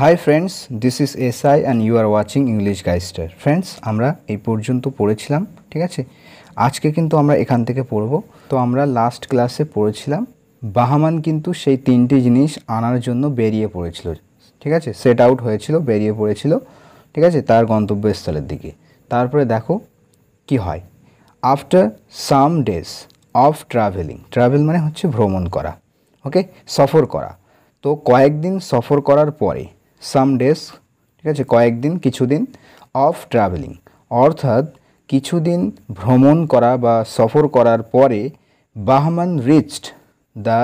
High friends, this is SI and you are watching English Guystar. Friends, আমরা এই পর্যন্ত পড়েছিলাম, ঠিক আছে। আজকে কিন্তু আমরা এখান থেকে পড়ব। তো আমরা লাস্ট ক্লাসে পড়েছিলাম বাহামান কিন্তু সেই তিনটি জিনিস আনার জন্য বেরিয়ে পড়েছিল, ঠিক আছে। সেট আউট হয়েছিল, বেরিয়ে পড়েছিল, ঠিক আছে, তার গন্তব্যস্থলের দিকে। তারপরে দেখো কি হয়। After some days of travelling, travel মানে হচ্ছে ভ্রমণ করা, ওকে, সফর করা। তো কয়েকদিন সফর করার পরে, সাম ডেজ, ঠিক আছে, কয়েকদিন, কিছুদিন, অফ ট্রাভেলিং অর্থাৎ কিছুদিন ভ্রমণ করা বা সফর করার পরে Bahman reached the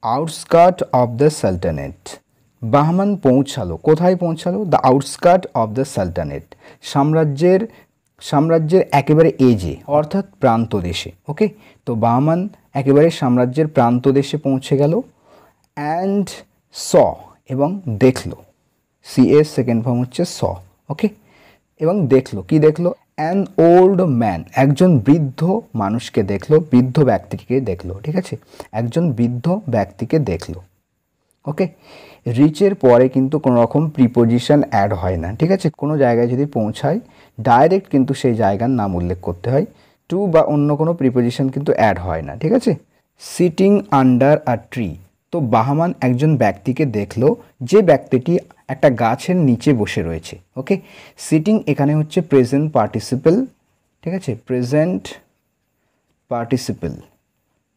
outskirt of the sultanate. Bahman পৌঁছালো, কোথায় পৌঁছালো? The outskirt of the sultanate, সাম্রাজ্যের একেবারে এজে অর্থাৎ প্রান্ত দেশে, ওকে। তো বাহমান একেবারে সাম্রাজ্যের প্রান্ত দেশে পৌঁছে গেল। অ্যান্ড স, এবং দেখলো, সি এর সেকেন্ড ফর্ম হচ্ছে স, ওকে। এবং দেখলো, কি দেখলো? অ্যান ওল্ড ম্যান, একজন বৃদ্ধ মানুষকে দেখলো, বৃদ্ধ ব্যক্তিকে দেখলো, ঠিক আছে, একজন বৃদ্ধ ব্যক্তিকে দেখলো, ওকে। রিচের পরে কিন্তু কোনো রকম প্রিপোজিশন অ্যাড হয় না, ঠিক আছে। কোনো জায়গায় যদি পৌঁছায় ডাইরেক্ট কিন্তু সেই জায়গার নাম উল্লেখ করতে হয়, টু বা অন্য কোনো প্রিপোজিশন কিন্তু অ্যাড হয় না, ঠিক আছে। সিটিং আন্ডার আ ট্রি, তো বাহমান একজন ব্যক্তিকে দেখলো যে ব্যক্তিটি একটা গাছের নিচে বসে রয়েছে, ওকে। সিটিং এখানে হচ্ছে প্রেজেন্ট পার্টিসিপল, ঠিক আছে, প্রেজেন্ট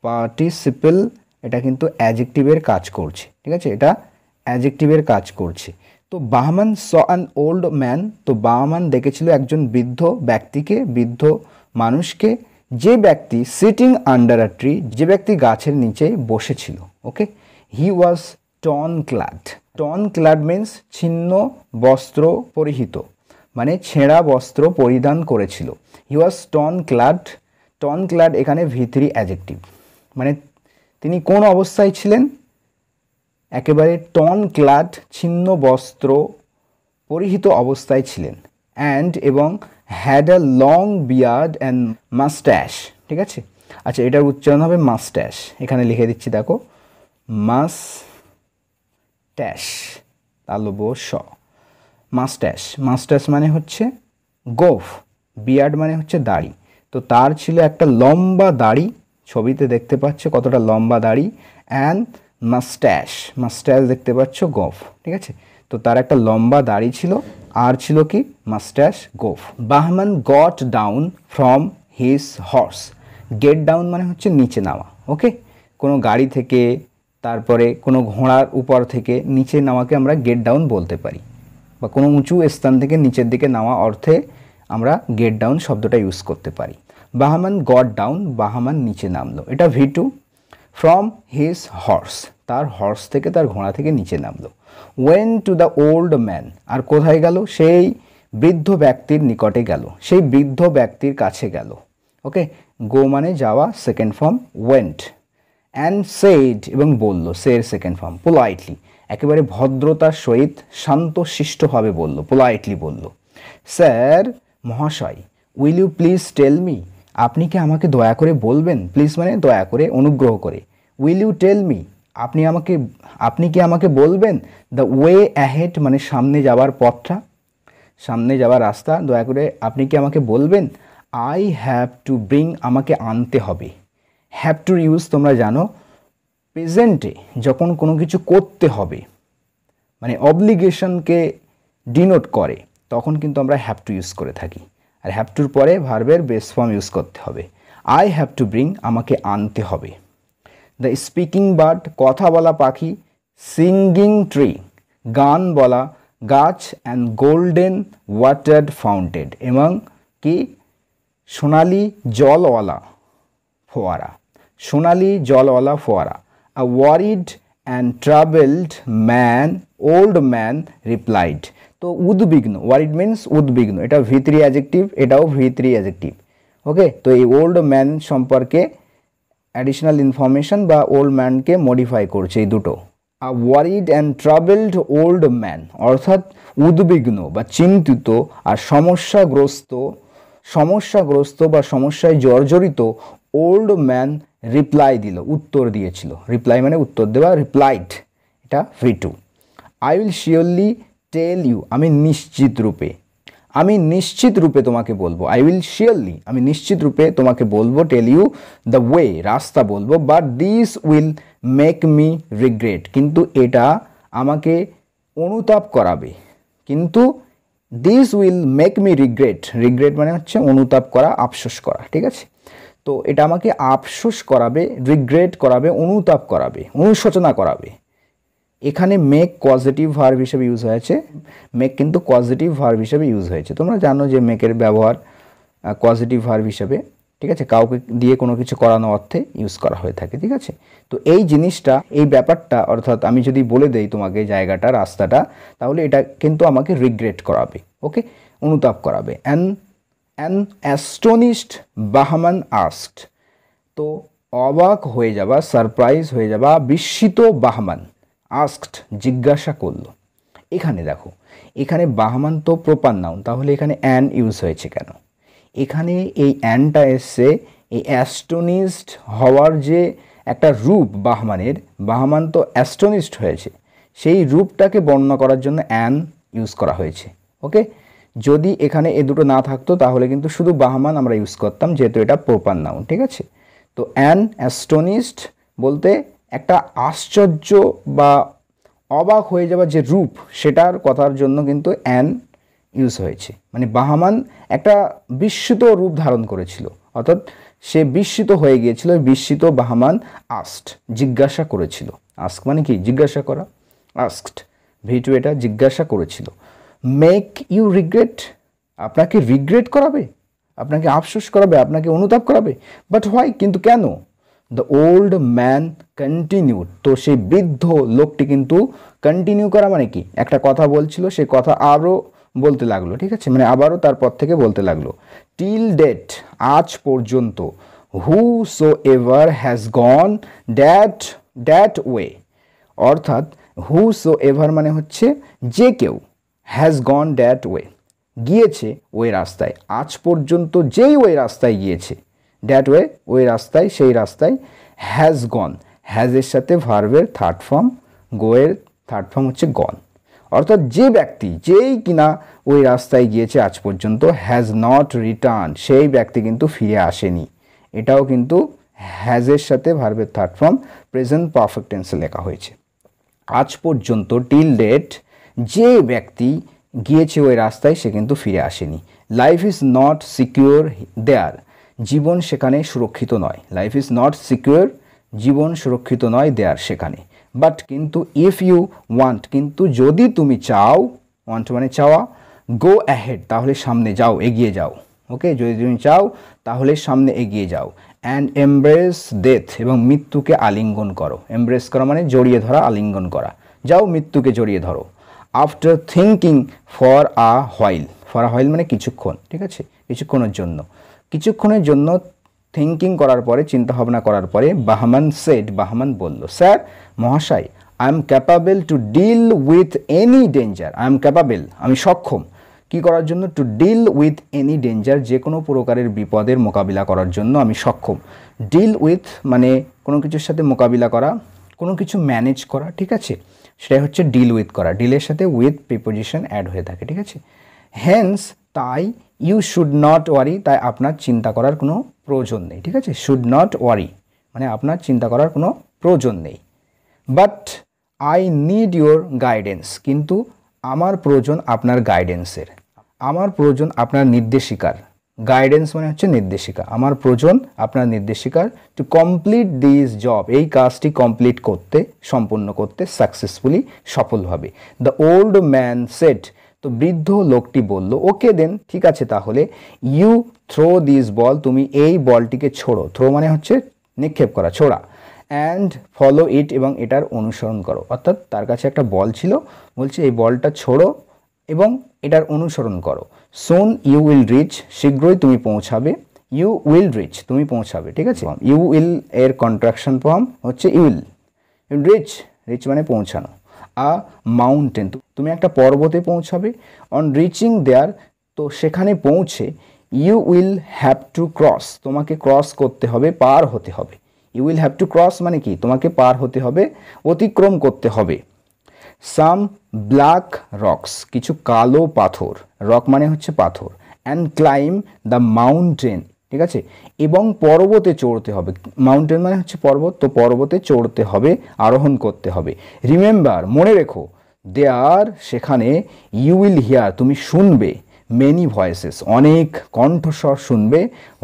পার্টিসিপল এটা কিন্তু অ্যাডজেক্টিভের কাজ করছে, ঠিক আছে, এটা অ্যাডজেক্টিভের কাজ করছে। তো বাহমান স অ্যান ওল্ড ম্যান, তো বাহমান দেখেছিল একজন বৃদ্ধ ব্যক্তিকে, বৃদ্ধ মানুষকে, যে ব্যক্তি সিটিং আন্ডার আ ট্রি, যে ব্যক্তি গাছের নিচে বসেছিল, okay. He was torn clad, torn clad means ছিন্ন বস্ত্র পরিহিত, মানে ছেঁড়া বস্ত্র পরিধান করেছিল। He was torn clad, torn clad এখানে ভি3 অ্যাডজেক্টিভ, মানে তিনি কোন অবস্থায় ছিলেন? একেবারে টর্ন ক্লাড, ছিন্ন বস্ত্র পরিহিত অবস্থায় ছিলেন। অ্যান্ড এবং had a long beard and moustache, ঠিক আছে। আচ্ছা, এটার উচ্চারণ হবে মাস্ট্যাশ, এখানে লিখে দিচ্ছি, দেখো, মাস্ট্যাশ, তালব স, মাস্ট্যাশ, মাস্ট্যাশ মানে হচ্ছে গোফ, বিয়ার্ড মানে হচ্ছে দাড়ি। তো তার ছিল একটা লম্বা দাড়ি, ছবিতে দেখতে পাচ্ছ কতটা লম্বা দাড়ি। অ্যান্ড মাস্ট্যাশ, মাস্ট্যাশ দেখতে পাচ্ছ গোফ, ঠিক আছে। তো তার একটা লম্বা দাড়ি ছিল, আর ছিল কি? মাস্ট্যাশ, গোফ। Bahman got down from his horse, get down মানে হচ্ছে নিচে নামা, ওকে। কোনো গাড়ি থেকে, তারপরে কোনো ঘোড়ার উপর থেকে নিচে নামাকে আমরা গেট ডাউন বলতে পারি, বা কোনো উঁচু স্থান থেকে নিচের দিকে নামা অর্থে আমরা গেট ডাউন শব্দটা ইউজ করতে পারি। বাহমান গট ডাউন, বাহমান নিচে নামলো, এটা ভি2। ফ্রম হিজ হর্স, তার হর্স থেকে, তার ঘোড়া থেকে নিচে নামলো। Went to the old man, আর কোথায় গেল? সেই বৃদ্ধ ব্যক্তির নিকটে গেল, সেই বৃদ্ধ ব্যক্তির কাছে গেল, ওকে। গো মানে যাওয়া, second form went. And said, এবং বলল, সে এর সেকেন্ড ফর্ম। পোলাইটলি, একেবারে ভদ্রতার সহিত শান্ত শিষ্টভাবে বলল, পোলাইটলি বলল। স্যার, মহাশয়, will you please tell me, আপনি কি আমাকে দয়া করে বলবেন? প্লিজ মানে দয়া করে, অনুগ্রহ করে। উইল ইউ টেল মি, আপনি কি আমাকে বলবেন? দ্য ওয়ে অ্যাহেড মানে সামনে যাওয়ার পথটা, সামনে যাওয়ার রাস্তা, দয়া করে আপনি কি আমাকে বলবেন? আই হ্যাভ টু ব্রিং, আমাকে আনতে হবে। হ্যাভ টু ইউজ তোমরা জানো প্রেজেন্টে যখন কোনো কিছু করতে হবে, মানে অব্লিগেশনকে ডিনোট করে, তখন কিন্তু আমরা হ্যাভ টু ইউজ করে থাকি। আর হ্যাভ টুর পরে ভার্বের বেস ফর্ম ইউজ করতে হবে। আই হ্যাভ টু ব্রিং, আমাকে আনতে হবে। দ্য স্পিকিং বার্ড, কথা বলা পাখি। সিঙ্গিং ট্রি, গান বলা গাছ। অ্যান্ড গোল্ডেন ওয়াটার্ড ফাউন্টেন, এবং কি? সোনালি জলওয়ালা ফোয়ারা, সোনালি জলওয়ালা ফোয়ারা। A worried and travelled man, old man replied, তো উদ্বিগ্ন, ওয়ারিড মিন্স উদ্বিগ্ন, এটা ভি3 অ্যাডজেক্টিভ, এটাও ভি3 অ্যাডজেক্টিভ, ওকে। তো এই ওল্ড ম্যান সম্পর্কে অ্যাডিশনাল ইনফরমেশন বা ওল্ড ম্যানকে মডিফাই করছে এই দুটো। A worried and travelled old man, অর্থাৎ উদ্বিগ্ন বা চিন্তিত আর সমস্যাগ্রস্ত বা সমস্যায় জর্জরিত ওল্ড ম্যান রিপ্লাই দিল, উত্তর দিয়েছিল। রিপ্লাই মানে উত্তর দেওয়া, রিপ্লাইড, এটা ভি2। I will surely tell you, আমি নিশ্চিত রূপে তোমাকে বলবো। আই উইল শিওরলি, আমি নিশ্চিত রূপে তোমাকে বলবো। টেল ইউ দ্য ওয়ে, রাস্তা বলবো। But this will make me regret, কিন্তু এটা আমাকে অনুতাপ করাবে। কিন্তু this will make me regret মানে হচ্ছে অনুতাপ করা, আফসোস করা, ঠিক আছে। তো এটা আমাকে আফসোস করাবে, রিগ্রেট করাবে, অনুতাপ করাবে, অনুশোচনা করাবে। এখানে মেক পজিটিভ ভার্ব হিসেবে ইউজ হয়েছে, মেক কিন্তু পজিটিভ ভার্ব হিসেবে ইউজ হয়েছে। তোমরা জানো যে মেকের ব্যবহার পজিটিভ ভার্ব হিসেবে, ঠিক আছে, কাউকে দিয়ে কোনো কিছু করানো অর্থে ইউজ করা হয়ে থাকে, ঠিক আছে। তো এই জিনিসটা, এই ব্যাপারটা, অর্থাৎ আমি যদি বলে দেই তোমাকে জায়গাটা, রাস্তাটা, তাহলে এটা কিন্তু আমাকে রিগ্রেট করাবে, ওকে, অনুতাপ করাবে। অ্যান অ্যাস্টনিশড বাহমান আস্কড, তো অবাক হয়ে যাবা, সারপ্রাইজ হয়ে যাবা, বিস্মিত বাহমান, আস্কড জিজ্ঞাসা করলো। এখানে দেখো, এখানে বাহমান তো প্রপার নাউন, তাহলে এখানে অ্যান ইউজ হয়েছে কেন? এখানে এই অ্যানটা এসছে এই অ্যাস্টনিশড হওয়ার যে একটা রূপ বাহমানের, বাহমান তো অ্যাস্টনিশড হয়েছে, সেই রূপটাকে বর্ণনা করার জন্য অ্যান ইউজ করা হয়েছে, ওকে। যদি এখানে এ দুটো না থাকতো তাহলে কিন্তু শুধু বাহমান আমরা ইউজ করতাম, যেহেতু এটা প্রপার নাউন, ঠিক আছে। তো অ্যান অ্যাস্টনিশড বলতে একটা আশ্চর্য বা অবাক হয়ে যাওয়ার যে রূপ, সেটার কথার জন্য কিন্তু অ্যান ইউজ হয়েছে। মানে বাহমান একটা বিস্মিত রূপ ধারণ করেছিল, অর্থাৎ সে বিস্মিত হয়ে গিয়েছিল। বিস্মিত বাহমান আস্কড, জিজ্ঞাসা করেছিল। আস্ক মানে কি? জিজ্ঞাসা করা। আস্কড ভিটু, এটা জিজ্ঞাসা করেছিল। মেক ইউ রিগ্রেট, আপনাকে রিগ্রেট করাবে, আপনাকে আফসোস করাবে, আপনাকে অনুতাপ করাবে। বাট হোয়াই, কিন্তু কেন? দ্য ওল্ড ম্যান কন্টিনিউড, তো সেই বৃদ্ধ লোকটি কিন্তু কন্টিনিউ করা মানে কি, একটা কথা বলছিল, সে কথা আরও বলতে লাগলো, ঠিক আছে, মানে আবারও তারপর থেকে বলতে লাগলো। টিল ডেট, আজ পর্যন্ত। Whosoever has gone that way, অর্থাৎ হু সো এভার মানে হচ্ছে যে কেউ, হ্যাজ গন দ্যাট ওয়ে গিয়েছে ওই রাস্তায়, আজ পর্যন্ত যেই ওই রাস্তায় গিয়েছে, দ্যাট ওয়ে ওই রাস্তায়, সেই রাস্তায়। হ্যাজ গন, হ্যাজের সাথে ভার্বের থার্ড ফর্ম, গোয়ের থার্ড ফর্ম হচ্ছে গন, অর্থাৎ যে ব্যক্তি, যেই কিনা ওই রাস্তায় গিয়েছে আজ পর্যন্ত, হ্যাজ নট রিটার্ন, সেই ব্যক্তি কিন্তু ফিরে আসেনি। এটাও কিন্তু হ্যাজের সাথে ভার্বের থার্ড ফর্ম প্রেজেন্ট পারফেক্ট টেন্সে লেখা হয়েছে। আজ পর্যন্ত, টিল ডেট, যে ব্যক্তি গিয়েছে ওই রাস্তায় সে কিন্তু ফিরে আসেনি। লাইফ ইজ নট সিকিউর দেয়ার, জীবন সেখানে সুরক্ষিত নয়। লাইফ ইজ নট সিকিউর, জীবন সুরক্ষিত নয়, দেয়ার সেখানে। বাট কিন্তু, ইফ ইউ ওয়ান্ট, কিন্তু যদি তুমি চাও, ওয়ান্ট মানে চাওয়া, গো অ্যাহেড, তাহলে সামনে যাও, এগিয়ে যাও, ওকে। যদি তুমি চাও তাহলে সামনে এগিয়ে যাও। অ্যান্ড এমব্রেস ডেথ, এবং মৃত্যুকে আলিঙ্গন করো। এমব্রেস করা মানে জড়িয়ে ধরা, আলিঙ্গন করা। যাও মৃত্যুকে জড়িয়ে ধরো। After thinking for a while মানে কিছুক্ষণ, ঠিক আছে, কিছুক্ষণের জন্য। কিছুক্ষণের জন্য থিঙ্কিং করার পরে, চিন্তা ভাবনা করার পরে, বাহমান সেড, বাহমান বলল, স্যার, মহাশয়, I am capable to deal with any danger. I am capable, আমি সক্ষম, কি করার জন্য? To deal with any danger, যে কোনো প্রকারের বিপদের মোকাবিলা করার জন্য আমি সক্ষম। ডিল উইথ মানে কোনো কিছুর সাথে মোকাবিলা করা, কোনো কিছু ম্যানেজ করা, ঠিক আছে, সেটাই হচ্ছে ডিল উইথ করা। ডিলের সাথে উইথ প্রিপোজিশন অ্যাড হয়ে থাকে, ঠিক আছে। হেন্স, তাই, ইউ শুড নট ওয়ারি, তাই আপনার চিন্তা করার কোনো প্রয়োজন নেই, ঠিক আছে। শুড নট ওয়ারি মানে আপনার চিন্তা করার কোনো প্রয়োজন নেই। But I need your guidance, কিন্তু আমার প্রয়োজন আপনার গাইডেন্সের, আমার প্রয়োজন আপনার নির্দেশিকার। গাইডেন্স মানে হচ্ছে নির্দেশিকা। আমার প্রয়োজন আপনার নির্দেশিকার। টু কমপ্লিট দিস জব, এই কাজটি কমপ্লিট করতে, সম্পূর্ণ করতে, সাকসেসফুলি, সফলভাবে। দ্য ওল্ড ম্যান সেড, তো বৃদ্ধ লোকটি বলল, ওকে দেন, ঠিক আছে তাহলে। ইউ থ্রো দিস বল, তুমি এই বলটিকে ছোড়ো। থ্রো মানে হচ্ছে নিক্ষেপ করা, ছোড়া। অ্যান্ড ফলো ইট, এবং এটার অনুসরণ করো। অর্থাৎ তার কাছে একটা বল ছিল, বলছে এই বলটা ছোড়ো এবং এটার অনুসরণ করো। সুন ইউ উইল রিচ, শীঘ্রই তুমি পৌঁছাবে। ইউ উইল রিচ, তুমি পৌঁছাবে, ঠিক আছে। ইউ উইল এর কন্ট্রাকশন ফর্ম হচ্ছে ইউল। রিচ, রিচ মানে পৌঁছানো। আ মাউন্টেন, তুমি একটা পর্বতে পৌঁছাবে। অন রিচিং দেয়ার, তো সেখানে পৌঁছে, you will have to cross, তোমাকে ক্রস করতে হবে, পার হতে হবে। You will have to cross মানে কি, তোমাকে পার হতে হবে, অতিক্রম করতে হবে। সাম ব্ল্যাক রকস, কিছু কালো পাথর, রক মানে হচ্ছে পাথর, অ্যান্ড ক্লাইম দ্য মাউন্টেন, ঠিক আছে, এবং পর্বতে চড়তে হবে। মাউন্টেন মানে হচ্ছে পর্বত, তো পর্বতে চড়তে হবে, আরোহণ করতে হবে। রিমেম্বার, মনে রেখো, দেয়ার সেখানে, ইউ উইল হিয়ার তুমি শুনবে, মেনি ভয়েসেস অনেক কণ্ঠস্বর শুনবে,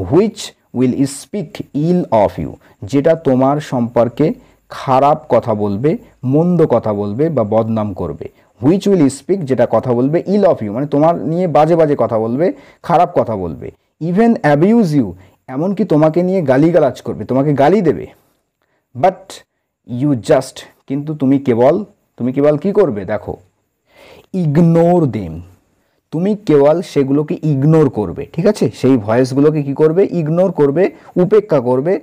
which will speak ill of you যেটা তোমার সম্পর্কে খারাপ কথা বলবে, মন্দ কথা বলবে বা বদনাম করবে। হুইচ উইল স্পিক যেটা কথা বলবে, ইল অফ ইউ মানে তোমার নিয়ে বাজে বাজে কথা বলবে, খারাপ কথা বলবে। ইভেন অ্যাবিউজ ইউ এমনকি তোমাকে নিয়ে গালিগালাজ করবে, তোমাকে গালি দেবে। বাট ইউ জাস্ট কিন্তু তুমি কেবল কি করবে দেখো, ইগনোর দেম, তুমি কেবল সেগুলোকে ইগনোর করবে, ঠিক আছে, সেই ভয়েসগুলোকে কি করবে, ইগনোর করবে, উপেক্ষা করবে,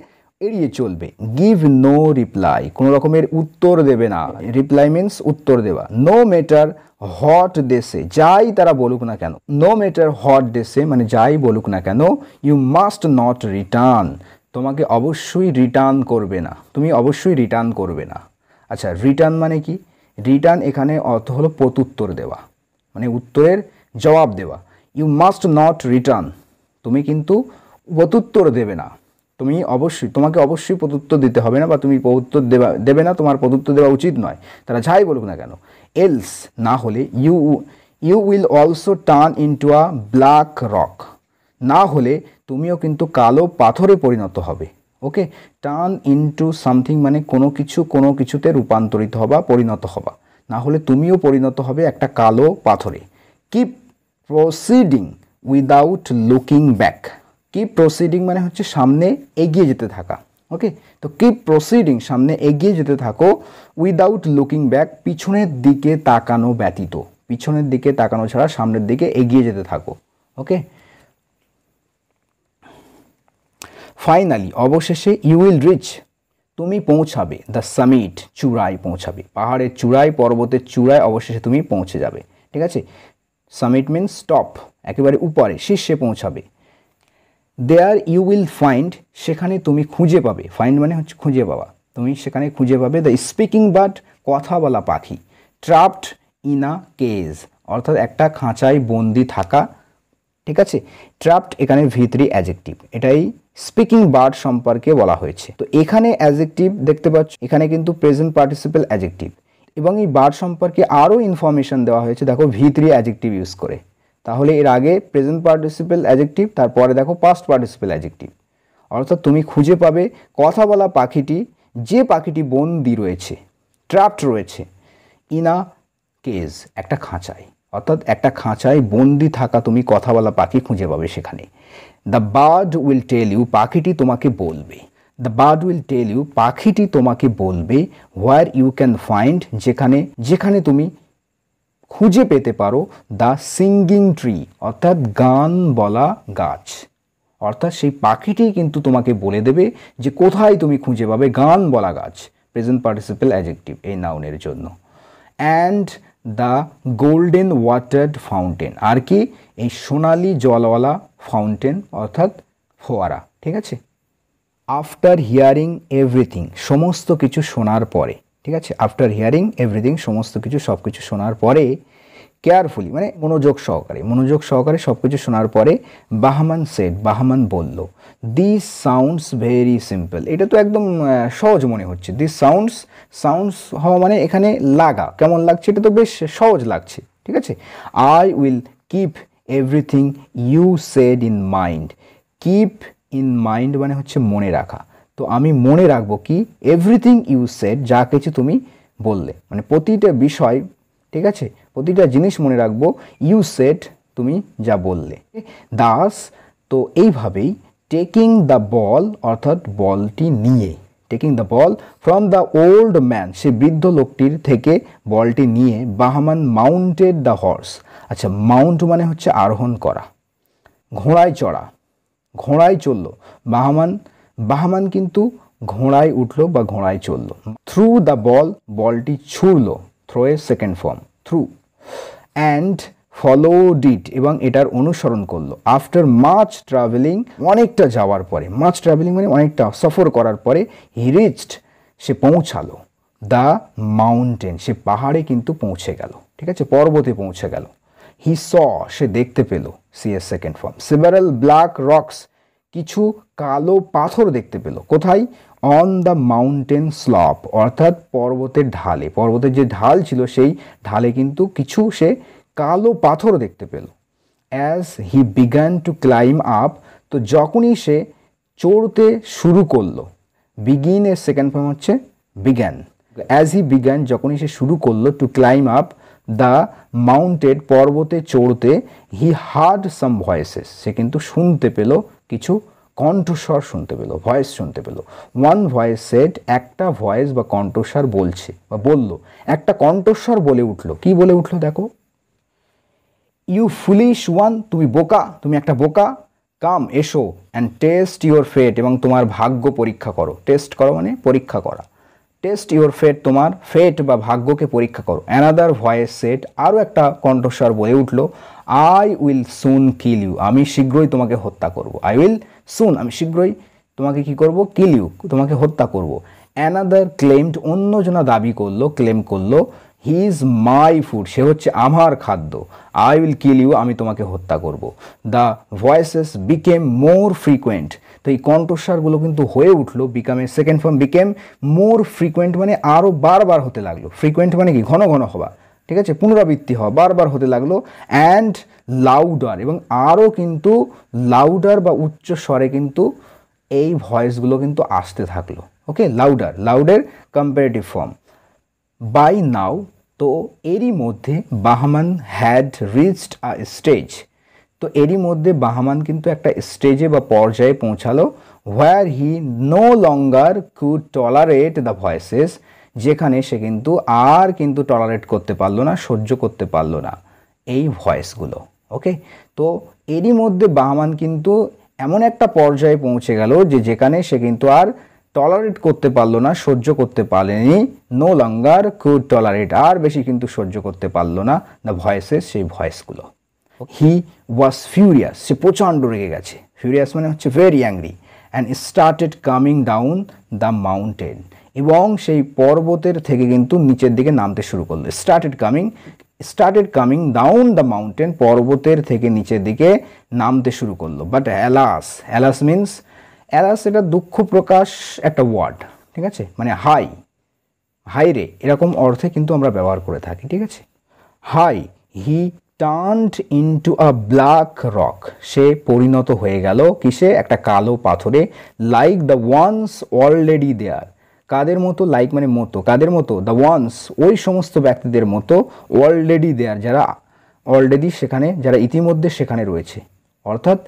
এড়িয়ে চলবে। গিভ নো রিপ্লাই, কোনো রকমের উত্তর দেবে না। রিপ্লাই মিন্স উত্তর দেওয়া। নো ম্যাটার হট দেশে, যাই তারা বলুক না কেন, নো ম্যাটার হট দেশে মানে যাই বলুক না কেন, ইউ মাস্ট নট রিটার্ন, তোমাকে অবশ্যই রিটার্ন করবে না, তুমি অবশ্যই রিটার্ন করবে না। আচ্ছা, রিটার্ন মানে কি? রিটার্ন এখানে অর্থ হলো প্রত্যুত্তর দেওয়া, মানে উত্তরের জবাব দেওয়া। ইউ মাস্ট নট রিটার্ন, তুমি কিন্তু প্রত্যুত্তর দেবে না, তোমাকে অবশ্যই প্রত্যুত্তর দিতে হবে না, বা তুমি প্রত্যুত্তর দেবে না, তোমার প্রত্যুত্তর দেওয়া উচিত নয়, তারা যাই বলুক না কেন। এলস না হলে, you will also turn into a black rock, না হলে তুমিও কিন্তু কালো পাথরে পরিণত হবে। ওকে, টার্ন ইনটু সামথিং মানে কোনো কিছুতে রূপান্তরিত হবা, পরিণত হবা, না হলে তুমিও পরিণত হবে একটা কালো পাথরে। Keep proceeding without looking back, keep proceeding মানে হচ্ছে সামনে এগিয়ে যেতে থাকা। ওকে, তো কিপ প্রসিডিং সামনে এগিয়ে যেতে থাকো, উইদাউট লুকিং ব্যাক পিছনের দিকে তাকানো ব্যতীত, পিছনের দিকে তাকানো ছাড়া সামনের দিকে এগিয়ে যেতে থাকো। ওকে, ফাইনালি অবশেষে, ইউ উইল রিচ তুমি পৌঁছাবে, দ্য সামিট চূড়ায় পৌঁছাবে, পাহাড়ের চূড়ায়, পর্বতের চূড়ায় অবশেষে তুমি পৌঁছে যাবে, ঠিক আছে। সামিট মিন্স টপ, একেবারে উপরে শীর্ষে পৌঁছাবে। দেয়ার ইউ উইল ফাইন্ড সেখানে তুমি খুঁজে পাবে, ফাইন্ড মানে হচ্ছে খুঁজে পাওয়া, তুমি সেখানে খুঁজে পাবে দ্য স্পিকিং বার্ড কথা বলা পাখি, ট্রাপড ইন আ কেজ অর্থাৎ একটা খাঁচায় বন্দি থাকা, ঠিক আছে। ট্রাপড এখানে V3 অ্যাডজেক্টিভ, এটাই স্পিকিং বার্ড সম্পর্কে বলা হয়েছে। তো এখানে অ্যাডজেক্টিভ দেখতে পাচ্ছ, এখানে কিন্তু প্রেজেন্ট পার্টিসিপেল অ্যাডজেক্টিভ, এবং এই বার্ড সম্পর্কে আরও ইনফরমেশন দেওয়া হয়েছে দেখো V3 অ্যাডজেক্টিভ ইউজ করে। তাহলে এর আগে প্রেজেন্ট পার্টিসিপেল অ্যাডজেক্টিভ, তারপরে দেখো পাস্ট পার্টিসিপেল অ্যাডজেক্টিভ, অর্থাৎ তুমি খুঁজে পাবে কথা বলা পাখিটি, যে পাখিটি বন্দি রয়েছে, ট্র্যাপড রয়েছে, ইন আ কেজ একটা খাঁচায়, অর্থাৎ একটা খাঁচায় বন্দি থাকা তুমি কথা বলা পাখি খুঁজে পাবে সেখানে। The bird will tell you পাখিটি তোমাকে বলবে, the bird will tell you পাখিটি তোমাকে বলবে, হোয়ার ইউ ক্যান ফাইন্ড যেখানে তুমি খুঁজে পেতে পারো, দ্য সিঙ্গিং ট্রি অর্থাৎ গান বলা গাছ, অর্থাৎ সেই পাখিটি কিন্তু তোমাকে বলে দেবে যে কোথায় তুমি খুঁজে পাবে গান বলা গাছ, প্রেজেন্ট পার্টিসিপেল অ্যাডজেক্টিভ এই নাউনের জন্য। And the golden watered fountain, আর কি এই সোনালি জলওয়ালা ফাউন্টেন অর্থাৎ ফোয়ারা, ঠিক আছে। আফটার হিয়ারিং এভরিথিং সমস্ত কিছু শোনার পরে, ঠিক আছে, আফটার হিয়ারিং এভরিথিং সমস্ত কিছু সব কিছু শোনার পরে, কেয়ারফুলি মানে মনোযোগ সহকারে সব কিছু শোনার পরে, বাহমান সেড বাহমান বলল, দিস সাউন্ডস ভেরি সিম্পল, এটা তো একদম সহজ মনে হচ্ছে। দিস সাউন্ডস হওয়া মানে এখানে লাগা, কেমন লাগছে, এটা তো বেশ সহজ লাগছে, ঠিক আছে। I will keep everything you said in mind, keep in mind মানে হচ্ছে মনে রাখা, তো আমি মনে রাখবো কি, এভরিথিং ইউ সেড যা কিছু তুমি বললে, মানে প্রতিটা বিষয়, ঠিক আছে, প্রতিটা জিনিস মনে রাখবো, ইউ সেড তুমি যা বললে। দাস তো এইভাবেই, টেকিং দ্য বল অর্থাৎ বলটি নিয়ে, taking the ball from the old man সে বৃদ্ধ লোকটির থেকে বলটি নিয়ে, বাহমান মাউন্টেড দ্য হর্স, আচ্ছা মাউন্ট মানে হচ্ছে আরোহণ করা, ঘোড়ায় চড়া, ঘোড়ায় চললো, বাহমান কিন্তু ঘোড়ায় উঠলো বা ঘোড়ায় চললো। থ্রু দ্য বল বলটি ছুড়লো, থ্রো এর second form threw, and followed it এবং এটার অনুসরণ করলো। আফটার মাচ ট্রাভেলিং অনেকটা যাওয়ার পরে, মাচ ট্রাভেলিং মানে অনেকটা সফর করার পরে, হি রিচড সে পৌঁছালো, দ্য মাউন্টেন, সে পাহাড়ে কিন্তু পৌঁছে গেল, ঠিক আছে, পর্বতে পৌঁছে গেল। হি স, সে দেখতে পেল, সি এর second form. Several black rocks, কিছু কালো পাথর দেখতে পেল, কোথায়? অন দ্য মাউন্টেন স্লপ, অর্থাৎ পর্বতের ঢালে, পর্বতের যে ঢাল ছিল সেই ঢালে কিন্তু কিছু সে কালো পাথর দেখতে পেল। As he began to climb up, তো যখনই সে চড়তে শুরু করলো, বিগিন এর সেকেন্ড ফর্ম হচ্ছে বিগ্যান। অ্যাজ হি বিগ্যান, যখনই সে শুরু করলো to climb up the mountain, পর্বতে চড়তে, হি হার্ড সাম ভয়েসেস, সে কিন্তু শুনতে পেল কিছু কণ্ঠস্বর শুনতে পেল, ভয়েস শুনতে পেল। ওয়ান ভয়েস সেড, একটা ভয়েস বা কণ্ঠস্বর বলছে বা বলল, একটা কণ্ঠস্বর বলে উঠলো, কি বলে উঠলো দেখো, ইউ ফুলিশ ওয়ান, তুমি বোকা, তুমি একটা বোকা, কাম, এসো, অ্যান্ড টেস্ট ইউর ফেট, এবং তোমার ভাগ্য পরীক্ষা করো। টেস্ট করো মানে পরীক্ষা করা। টেস্ট ইউর ফেট, তোমার ফেট বা ভাগ্যকে পরীক্ষা করো। অ্যানাদার ভয়েস সেট, আরও একটা কণ্ঠস্বর বলে উঠলো, I will soon kill you, আমি শীঘ্রই তোমাকে হত্যা করব। আই উইল সুন, আমি শীঘ্রই তোমাকে কি করব, কিল ইউ, তোমাকে হত্যা করব। অ্যানাদার ক্লেমড, অন্যজনা দাবি করলো, ক্লেম করলো, হি ইজ মাই ফুড, সে হচ্ছে আমার খাদ্য। আই উইল কিল ইউ, আমি তোমাকে হত্যা করব। The voices became more frequent, তো এই কণ্ঠস্বরগুলো কিন্তু হয়ে উঠলো, বিকামের সেকেন্ড ফর্ম বিকেম মোর ফ্রিকোয়েন্ট, মানে আরও বারবার হতে লাগলো। ফ্রিকোয়েন্ট মানে কি, ঘন ঘন হওয়া, ঠিক আছে, পুনরাবৃত্তি হওয়া, বারবার হতে লাগলো। অ্যান্ড লাউডার, এবং আরও কিন্তু লাউডার বা উচ্চ স্বরে কিন্তু এই ভয়েসগুলো কিন্তু আসতে থাকলো। ওকে, লাউডার, লাউডের কম্পারেটিভ ফর্ম। বাই নাও, তো এরই মধ্যে বাহমান হ্যাড রিচড আ স্টেজ, তো এরই মধ্যে বাহমান কিন্তু একটা স্টেজে বা পর্যায়ে পৌঁছালো, where he no longer could tolerate the voices, যেখানে সে কিন্তু আর কিন্তু টলারেট করতে পারলো না, সহ্য করতে পারলো না এই ভয়েসগুলো। ওকে, তো এরই মধ্যে বাহমান কিন্তু এমন একটা পর্যায়ে পৌঁছে গেল যে যেখানে সে কিন্তু আর টলারেট করতে পারলো না, সহ্য করতে পারেনি, নো লঙ্গার কুড টলারেট, আর বেশি কিন্তু সহ্য করতে পারলো না দ্য ভয়েসেস, সেই ভয়েসগুলো। হি ওয়াজ ফিউরিয়াস, সে প্রচণ্ড রেগে গেছে, ফিউরিয়াস মানে হচ্ছে very angry, and started coming down the mountain, এবং সেই পর্বতের থেকে কিন্তু নিচের দিকে নামতে শুরু করলো। Started coming down the mountain, পর্বতের থেকে নিচের দিকে নামতে শুরু করলো। But alas, alas means, alas এটা দুঃখ প্রকাশ একটা ওয়ার্ড, ঠিক আছে, মানে হাই, হাই রে, এরকম অর্থে কিন্তু আমরা ব্যবহার করে থাকি, ঠিক আছে। Hi, he turned into a black rock, সে পরিণত হয়ে গেল কিসে, একটা কালো পাথরে। Like the ones already there, কাদের মতো, লাইক মানে মতো, কাদের মতো, দ্য ওয়ান্স ওই সমস্ত ব্যক্তিদের মতো, অলরেডি দেয়ার যারা অলরেডি সেখানে, যারা ইতিমধ্যে সেখানে রয়েছে, অর্থাৎ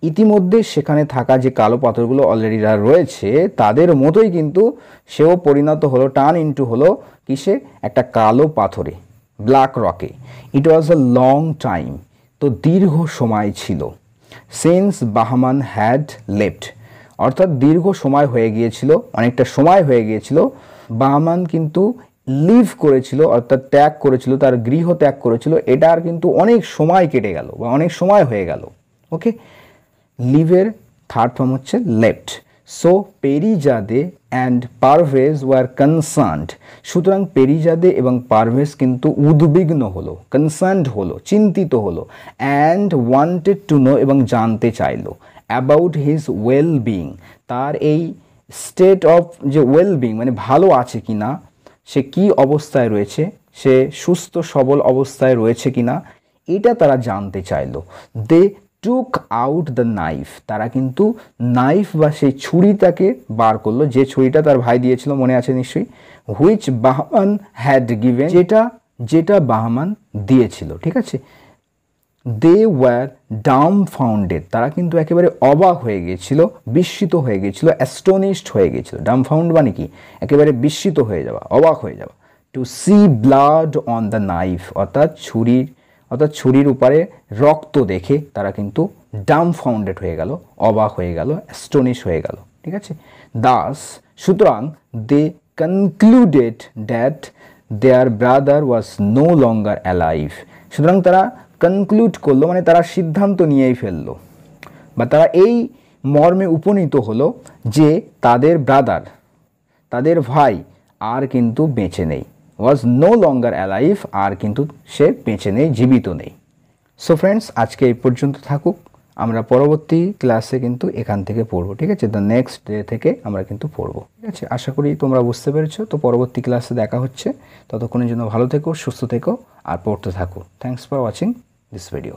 ইতিমধ্যে সেখানে থাকা যে কালো পাথরগুলো অলরেডি রয়েছে তাদের মতোই কিন্তু সেও পরিণত হলো, টার্ন ইনটু হলো কিসে, একটা কালো পাথরে, black rake. It was a long time, তো দীর্ঘ সময় ছিল, সিন্স বাহমান হ্যাড লেফট, অর্থাৎ দীর্ঘ সময় হয়ে গিয়েছিল, অনেকটা সময় হয়ে গিয়েছিল, বাহমান কিন্তু লিভ করেছিল, অর্থাৎ ত্যাগ করেছিল, তার গৃহ ত্যাগ করেছিল, এটার কিন্তু অনেক সময় কেটে গেল বা অনেক সময় হয়ে গেল। ওকে, লিভের থার্ড ফর্ম হচ্ছে left. So Perizade and Perviz were concerned, সুতরাং পেরিজাদে এবং পারভেজ কিন্তু উদ্বিগ্ন হলো, কনসার্নড হলো, চিন্তিত হলো, অ্যান্ড ওয়ান্টেড টু নো, এবং জানতে চাইলো, অ্যাবাউট হিজ ওয়েল বিং, তার এই স্টেট অফ যে ওয়েল বিং মানে ভালো আছে কি না, সে কি অবস্থায় রয়েছে, সে সুস্থ সবল অবস্থায় রয়েছে কিনা, এটা তারা জানতে চাইলো। দে টুক আউট দ্য নাইফ, তারা কিন্তু নাইফ বা সেই ছুরিটাকে বার করলো, যে ছুরিটা তার ভাই দিয়েছিল, মনে আছে নিশ্চয়ই, হুইচ বাহমান হ্যাড গিভেন, যেটা বাহমান দিয়েছিল, ঠিক আছে। দে ওয়ার ডাম্বফাউন্ডেড, তারা কিন্তু একেবারে অবাক হয়ে গিয়েছিল, বিস্মিত হয়ে গিয়েছিল, অ্যাস্টোনিশড হয়ে গিয়েছিল। ডাম্বফাউন্ড মানে কি, একেবারে বিস্মিত হয়ে যাওয়া, অবাক হয়ে যাওয়া। To see blood on the knife, অর্থাৎ ছুরির উপরে রক্ত দেখে তারা কিন্তু ডাম্বফাউন্ডেড হয়ে গেল, অবাক হয়ে গেল, অ্যাস্টোনিশ হয়ে গেল, ঠিক আছে। দাস, সুতরাং they concluded that their brother was no longer alive, সুতরাং তারা কনক্লুড করলো মানে তারা সিদ্ধান্ত নিয়েই ফেললো বা তারা এই মর্মে উপনীত হলো যে তাদের ব্রাদার, তাদের ভাই আর কিন্তু বেঁচে নেই, ওয়াজ নো লঙ্গার অ্যালাইভ, আর কিন্তু সে বেঁচে নেই, জীবিত নেই। সো ফ্রেন্ডস, আজকে এই পর্যন্ত থাকুক, আমরা পরবর্তী ক্লাসে কিন্তু এখান থেকে পড়বো, ঠিক আছে? দ্য নেক্সট ডে থেকে আমরা কিন্তু পড়বো, ঠিক আছে? আশা করি তোমরা বুঝতে পেরেছো। তো পরবর্তী ক্লাসে দেখা হচ্ছে, ততক্ষণের জন্য ভালো থেকো, সুস্থ থেকো আর পড়তে থাকো। Thanks for watching this video.